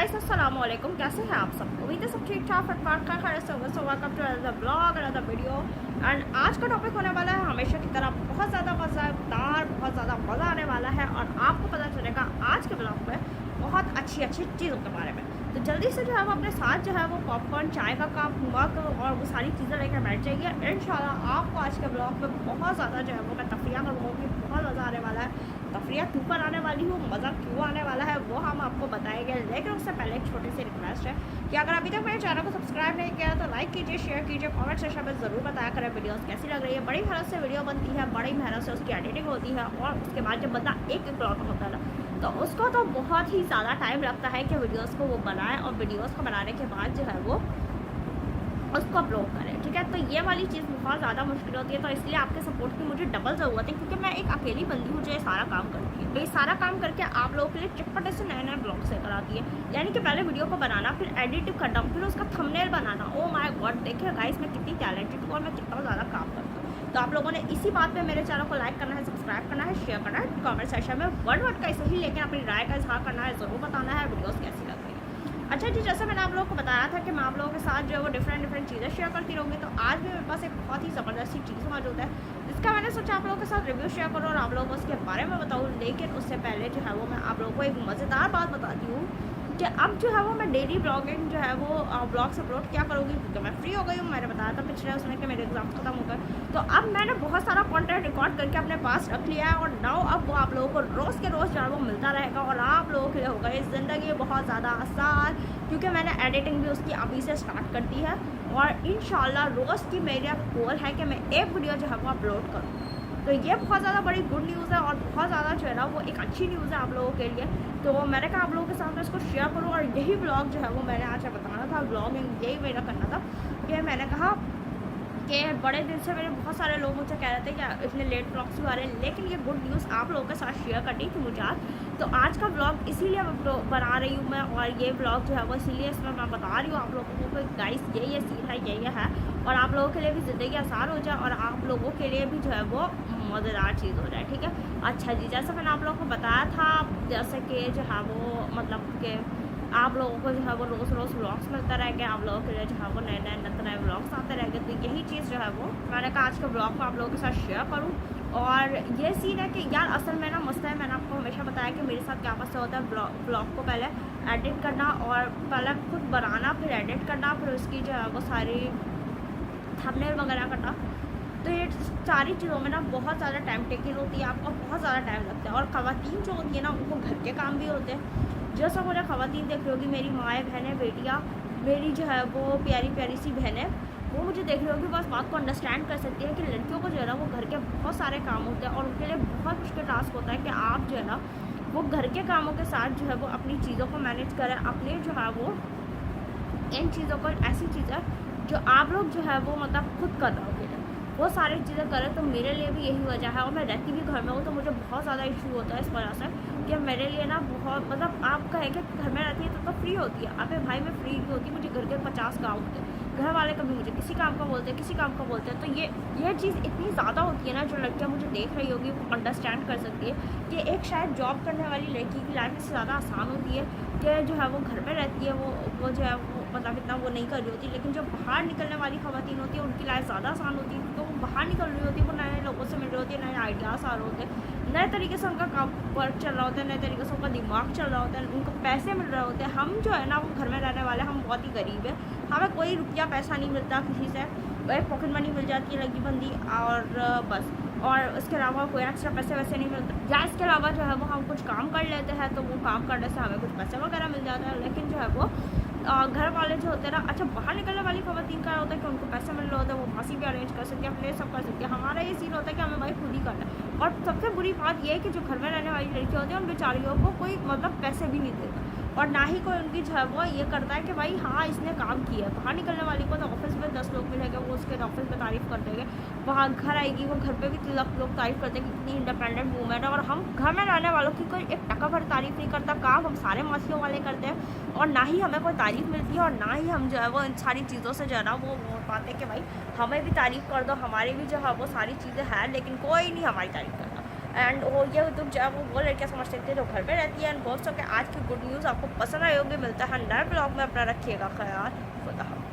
Guys अस्सलाम वालेकुम, कैसे हैं आप सब? उम्मीद है सब ठीक ठाक फटफाट का खैर से होगा। So welcome to another blog, another video. And आज का टॉपिक होने वाला है हमेशा की तरह बहुत ज़्यादा मज़ेदार, बहुत ज़्यादा मज़ा आने वाला है और आपको पता चलेगा आज के ब्लॉग में बहुत अच्छी अच्छी चीज़ों के बारे में। तो जल्दी से जो है वो अपने साथ जो है वो पॉपकॉर्न, चाय का कप, मग और वो सारी चीज़ें लेकर बैठ जाइए। इंशाल्लाह आपको आज के ब्लॉग में बहुत ज़्यादा जो है वो मैं तफरिया करूँगी, बहुत मज़ा आने वाला है। तफरिया क्यों पर आने वाली हूँ, मज़ा क्यों आने वाला है, वो हम आपको बताएंगे। लेकिन उससे पहले एक छोटी सी रिक्वेस्ट है कि अगर अभी तक मेरे चैनल को सब्सक्राइब नहीं किया तो लाइक कीजिए, शेयर कीजिए, कमेंट सेक्शन में ज़रूर बताया करें वीडियोस कैसी लग रही है। बड़ी मेहनत से वीडियो बनती है, बड़ी मेहनत से उसकी एडिटिंग होती है और उसके बाद जब बंदा एक ब्लॉग होता है ना तो उसको तो बहुत ही ज़्यादा टाइम लगता है कि वीडियोस को वो बनाए और वीडियोस को बनाने के बाद जो है वो उसको अपलोड करें। ठीक है, तो ये वाली चीज़ बहुत ज़्यादा मुश्किल होती है। तो इसलिए आपके सपोर्ट की मुझे डबल ज़रूरत है क्योंकि मैं एक अकेली बंदी हूँ जो ये सारा काम करती है। तो ये सारा काम करके आप लोगों के लिए चटपटे से नए नए ब्लॉग से कराती है। यानी कि पहले वीडियो को बनाना, फिर एडिट करना, फिर उसका thumbnail banana. Oh my God, देखिए गाइस मैं कितनी टैलेंटेड हूँ और मैं कितना ज़्यादा काम करती हूँ। तो आप लोगों ने इसी बात पे मेरे चैनल को लाइक करना है, सब्सक्राइब करना है, शेयर करना है, कमेंट सेक्शन में वर्ड का सही लेकिन अपनी राय का इजहार करना है, ज़रूर बताना है वीडियोस कैसी लग रही है। अच्छा जी, जैसे मैंने आप लोगों को बताया था कि मैं आप लोगों के साथ जो है वो डिफरेंट चीज़ें शेयर करती रहूँगी। तो आज भी मेरे पास एक बहुत ही ज़बरदस्त चीज़ मौजूद है जिसका मैंने सोचा आप लोगों के साथ रिव्यू शेयर करूँ और आप लोगों को उसके बारे में बताऊँ। लेकिन उससे पहले जो है वो मैं आप लोगों को एक मज़ेदार बात बताती हूँ कि अब जो है वो मैं डेली ब्लॉगिंग जो है वो ब्लॉग्स अपलोड क्या करूँगी क्योंकि मैं फ्री हो गई हूँ। मैंने बताया था पिछले उसमें कि मेरे एग्जाम खत्म हो गए, तो अब मैंने बहुत सारा कंटेंट रिकॉर्ड करके अपने पास रख लिया है और नाउ अब वो आप लोगों को रोज़ के रोज़ जो है वो मिलता रहेगा और आप लोगों के लिए होगा ये ज़िंदगी बहुत ज़्यादा आसान क्योंकि मैंने एडिटिंग भी उसकी अभी से स्टार्ट कर दी है और इंशाल्लाह रोज़ की मेरा गोल है कि मैं एक वीडियो जो है वो अपलोड करूँ। तो ये बहुत ज़्यादा बड़ी गुड न्यूज़ है और बहुत ज़्यादा जो है ना वो एक अच्छी न्यूज़ है आप लोगों के लिए। तो मैंने कहा आप लोगों के साथ में इसको शेयर करूँ और यही ब्लॉग जो है वो मैंने आज बताना था। ब्लॉगिंग यही मेरा करना था कि मैंने कहा कि बड़े दिन से मेरे बहुत सारे लोग मुझसे कह रहे थे कि इतने लेट ब्लॉग्स भी आ रहे हैं, लेकिन ये गुड न्यूज़ आप लोगों के साथ शेयर करनी थी मुझे आज। तो आज का ब्लॉग इसीलिए बना रही हूँ मैं और ये ब्लॉग जो है वो इसीलिए इसमें मैं बता रही हूँ आप लोगों को कि गाइस ये सीन है, ये है और आप लोगों के लिए भी ज़िंदगी आसान हो जाए और आप लोगों के लिए भी जो है वो मज़ेदार चीज़ हो जाए। ठीक है, अच्छा जी, जैसा मैंने आप लोगों को बताया था जैसे कि जो है वो मतलब कि आप लोगों को जो है वो रोज़ व्लॉग्स मिलता रहेगा, आप लोगों के लिए जो है वो नए व्लॉग्स आते रहेंगे। तो यही चीज़ जो है वो मैंने कहा आज के ब्लॉग को आप लोगों के साथ शेयर करूँ। और ये सीन है कि यार असल में ना मसला है, मैंने आपको हमेशा बताया कि मेरे साथ क्या मसला होता है ब्लॉग को पहले एडिट करना और पहले खुद बनाना, फिर एडिट करना, फिर उसकी जो है वो सारी थंबनेल वगैरह करना। तो ये सारी चीज़ों में ना बहुत ज़्यादा टाइम टेकिंग होती है, आपको बहुत ज़्यादा टाइम लगता है। और ख़वातीन जो होती है ना उनको घर के काम भी होते हैं। जैसा मुझे ख़वातीन देख रही होगी, मेरी माएँ, बहनें, बेटियाँ, मेरी जो है वो प्यारी प्यारी सी बहनें, वो मुझे देख रही होगी, बस बात को अंडरस्टैंड कर सकती है कि लड़कियों को जो है ना वो घर के बहुत सारे काम होते हैं और उनके लिए बहुत मुश्किल टास्क होता है कि आप जो है ना वो घर के कामों के साथ जो है वो अपनी चीज़ों को मैनेज करें। अपने जो है वो इन चीज़ों को ऐसी चीज़ है जो आप लोग जो है वो मतलब खुद कर रहे हो, वो सारी चीज़ें करें। तो मेरे लिए भी यही वजह है और मैं रहती भी घर में हूँ तो मुझे बहुत ज़्यादा इशू होता है इस वजह से कि मेरे लिए ना बहुत मतलब आप कहें कि घर में रहती है तो फ्री होती है। अबे भाई मैं फ्री नहीं होती, मुझे घर के 50 काम होते हैं, घर वाले कभी मुझे किसी काम का बोलते हैं, किसी काम का बोलते हैं। तो ये चीज़ इतनी ज़्यादा होती है ना, जो लड़कियाँ मुझे देख रही होगी वो अंडरस्टैंड कर सकती है कि एक शायद जॉब करने वाली लड़की की लाइफ इससे ज़्यादा आसान होती है कि जो है वो घर में रहती है वो जो है वो मतलब इतना वो नहीं कर रही होती। लेकिन जो बाहर निकलने वाली ख़वातीन होती है उनकी लाइफ ज़्यादा आसान होती है क्योंकि वो बाहर निकल रही होती है, वो नए लोगों से मिल रही होती है, नए आइडियाज़ आ रहे होते हैं, नए तरीके से उनका काम वर्क चल रहा होता है, नए तरीके से उनका दिमाग चल रहा होता है, उनको पैसे मिल रहे होते हैं। हम जो है ना वो घर में रहने वाले हम बहुत ही गरीब है, हमें कोई रुपया पैसा नहीं मिलता किसी से, एक पॉकेट मनी मिल जाती है लगी बंदी और बस। और इसके अलावा कोई एक्स्ट्रा पैसे वैसे नहीं मिलते, या इसके अलावा जो है वो हम कुछ काम कर लेते हैं तो वो काम करने से हमें कुछ पैसे वगैरह मिल जाता है। लेकिन जो है वो घर वाले जो होते हैं ना, अच्छा बाहर निकलने वाली ख़वातीन का होता है कि उनको पैसे मिल रहे होते हैं, वो फांसी भी अरेंज कर सकती है, अपने सब कर सकती है। हमारा ये सीन होता है कि हमें भाई खुद ही करना है। और सबसे बुरी बात ये है कि जो घर में रहने वाली लड़कियाँ होती हैं उन बेचारियों को कोई मतलब पैसे भी नहीं देता और ना ही कोई उनकी जो है वो ये करता है कि भाई हाँ इसने काम किया है। बाहर निकलने वाली को तो ऑफिस में 10 लोग मिलेंगे, वो उसके ऑफिस में तारीफ़ कर देंगे, वहाँ घर आएगी वो घर पे भी 3 लाख लोग तारीफ़ करते हैं कि कितनी इंडिपेंडेंट वूमेन है। और हम घर में रहने वालों की कोई एक टका भर तारीफ़ नहीं करता, काम हम सारे मासियों वाले करते हैं और ना ही हमें कोई तारीफ़ मिलती है और ना ही हम जो है वो इन सारी चीज़ों से जो है ना वो बोल पाते हैं कि भाई हमें भी तारीफ़ कर दो, हमारी भी जो है वो सारी चीज़ें हैं, लेकिन कोई नहीं हमारी तारीफ़ करता। एंड वो ये दुख जो है वो लड़कियाँ समझते थे जो घर पे रहती है। एंड होप सो कि आज की गुड न्यूज़ आपको पसंद आई होगी। मिलता है नए ब्लॉग में, अपना रखिएगा ख्याल। खुदा हाफ़िज़।